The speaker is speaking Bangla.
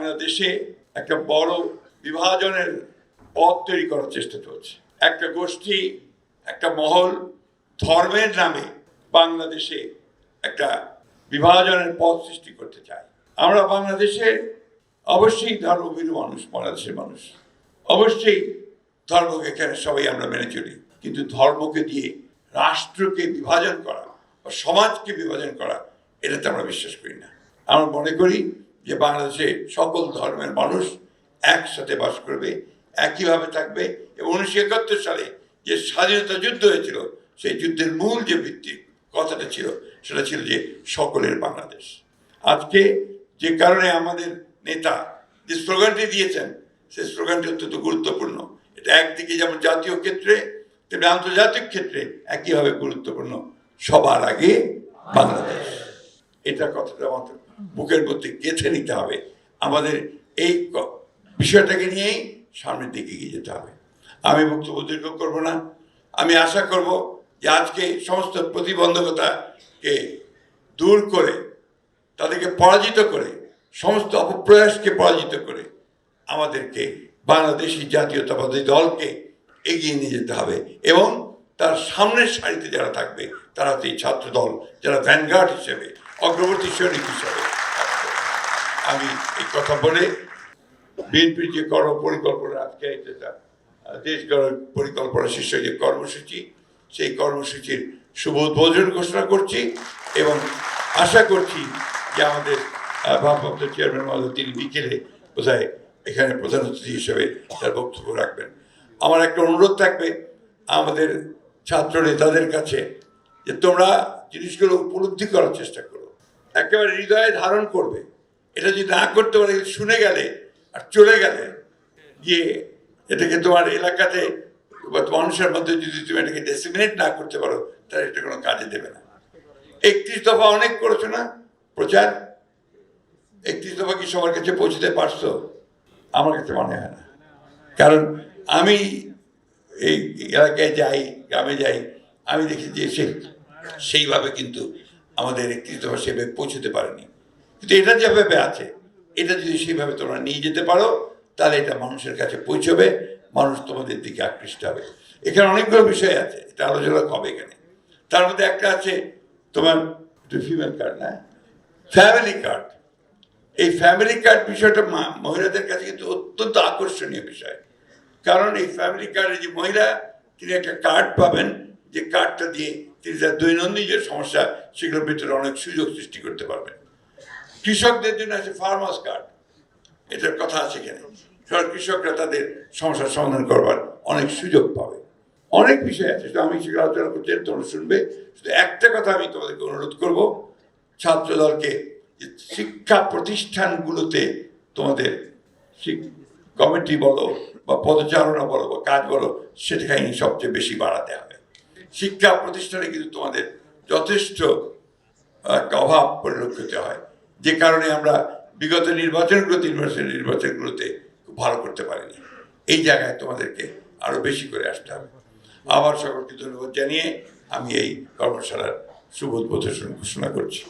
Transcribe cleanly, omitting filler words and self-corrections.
বাংলাদেশে একটা বড় বিভাজনের পথ তৈরি করার চেষ্টা চলছে। একটা গোষ্ঠী, একটা মহল ধর্মের নামে বাংলাদেশে একটা বিভাজনের পথ সৃষ্টি করতে চায়। আমরা বাংলাদেশে অবশ্যই ধর্মভীরু মানুষ, বাংলাদেশের মানুষ অবশ্যই ধর্মকে এখানে সবাই আমরা মেনে চলি, কিন্তু ধর্মকে দিয়ে রাষ্ট্রকে বিভাজন করা বা সমাজকে বিভাজন করা এটাতে আমরা বিশ্বাস করি না। আমরা মনে করি যে বাংলাদেশে সকল ধর্মের মানুষ একসাথে বাস করবে, একইভাবে থাকবে এবং 1971 সালে যে স্বাধীনতা যুদ্ধ হয়েছিল সেই যুদ্ধের মূল যে ভিত্তি কথাটা ছিল সেটা ছিল যে সকলের বাংলাদেশ। আজকে যে কারণে আমাদের নেতা যে স্লোগানটি দিয়েছেন সেই স্লোগানটি অত্যন্ত গুরুত্বপূর্ণ। এটা একদিকে যেমন জাতীয় ক্ষেত্রে তেমনি আন্তর্জাতিক ক্ষেত্রে একইভাবে গুরুত্বপূর্ণ, সবার আগে বাংলাদেশ। এটা কথাটা আমাদের বুকের মধ্যে গেঁথে নিতে হবে। আমাদের এই বিষয়টাকে নিয়েই সামনের দিকে এগিয়ে যেতে হবে। আমি বক্তব্য দীর্ঘ করবো না। আমি আশা করব যে আজকে সমস্ত প্রতিবন্ধকতাকে দূর করে, তাদেরকে পরাজিত করে, সমস্ত অপপ্রয়াসকে পরাজিত করে আমাদেরকে বাংলাদেশি জাতীয়তাবাদী দলকে এগিয়ে নিয়ে যেতে হবে এবং তার সামনের সারিতে যারা থাকবে তারা হচ্ছে এই ছাত্র দল, যারা ভ্যানগার্ড হিসেবে, অগ্রবর্তী সৈনিক হিসেবে। আমি এই কথা বলে বিএনপির যে কর্মপরিকল্পনা, আজকে যেটা দেশ গড়ার পরিকল্পনা শীর্ষক যে কর্মসূচি, সেই কর্মসূচির শুভ উদ্বোধন ঘোষণা করছি এবং আশা করছি যে আমাদের ভারপ্রাপ্ত চেয়ারম্যান মহোদয় তিনি বিকেলে বোধহয় এখানে প্রধান অতিথি হিসেবে তার বক্তব্য রাখবেন। আমার একটা অনুরোধ থাকবে আমাদের ছাত্র নেতাদের কাছে যে তোমরা জিনিসগুলো উপলব্ধি করার চেষ্টা করো, একেবারে হৃদয়ে ধারণ করবে। এটা যদি না করতে পারে, শুনে গেলে আর চলে গেলে গিয়ে এটাকে তোমার এলাকাতে বা মানুষের মধ্যে যদি তুমি এটাকে ডেসিমিনেট না করতে পারো তাহলে এটা কোনো কাজে দেবে না। 31 দফা অনেক করেছো না প্রচার, 31 দফা কি সবার কাছে পৌঁছতে পারছো? আমার কাছে মনে হয় না। কারণ আমি এই এলাকায় যাই, গ্রামে যাই, আমি দেখি যে সেইভাবে কিন্তু আমাদের 31 দফা সেভাবে পৌঁছতে পারেনি। কিন্তু এটা যেভাবে আছে, এটা যদি সেইভাবে তোমরা নিয়ে যেতে পারো তাহলে এটা মানুষের কাছে পৌঁছবে, মানুষ তোমাদের দিকে আকৃষ্ট হবে। এখানে অনেকগুলো বিষয় আছে, এটা আলোচনা হবে এখানে। তার মধ্যে একটা আছে তোমার ফিমেল কার্ড, না ফ্যামিলি কার্ড। এই ফ্যামিলি কার্ড বিষয়টা মহিলাদের কাছে কিন্তু অত্যন্ত আকর্ষণীয় বিষয়। কারণ এই ফ্যামিলি কার্ডে যে মহিলা তিনি একটা কার্ড পাবেন, যে কার্ডটা দিয়ে তিনি তার দৈনন্দিন যে সমস্যা সেগুলোর ভিতরে অনেক সুযোগ সৃষ্টি করতে পারবেন। কৃষকদের জন্য আছে ফার্মার্স কার্ড, এটার কথা আছে এখানে। কৃষকরা তাদের সমস্যার সমাধান করবার অনেক সুযোগ পাবে। অনেক বিষয় আছে, আমি সেগুলো আলোচনা করছি, তোমরা শুনবে। শুধু একটা কথা আমি তোমাদেরকে অনুরোধ করব, ছাত্র দলকে শিক্ষা প্রতিষ্ঠানগুলোতে তোমাদের কমিটি বলো বা পদচারণা বলো বা কাজ বলো, সেটাকে সবচেয়ে বেশি বাড়াতে হবে। শিক্ষা প্রতিষ্ঠানে কিন্তু তোমাদের যথেষ্ট একটা অভাব পরিলক্ষিত হয়, যে কারণে আমরা বিগত নির্বাচনগুলোতে খুব ভালো করতে পারিনি। এই জায়গায় তোমাদেরকে আরো বেশি করে আসতে হবে। আবার সকলকে ধন্যবাদ জানিয়ে আমি এই কর্মশালার শুভ উদ্বোধন ঘোষণা করছি।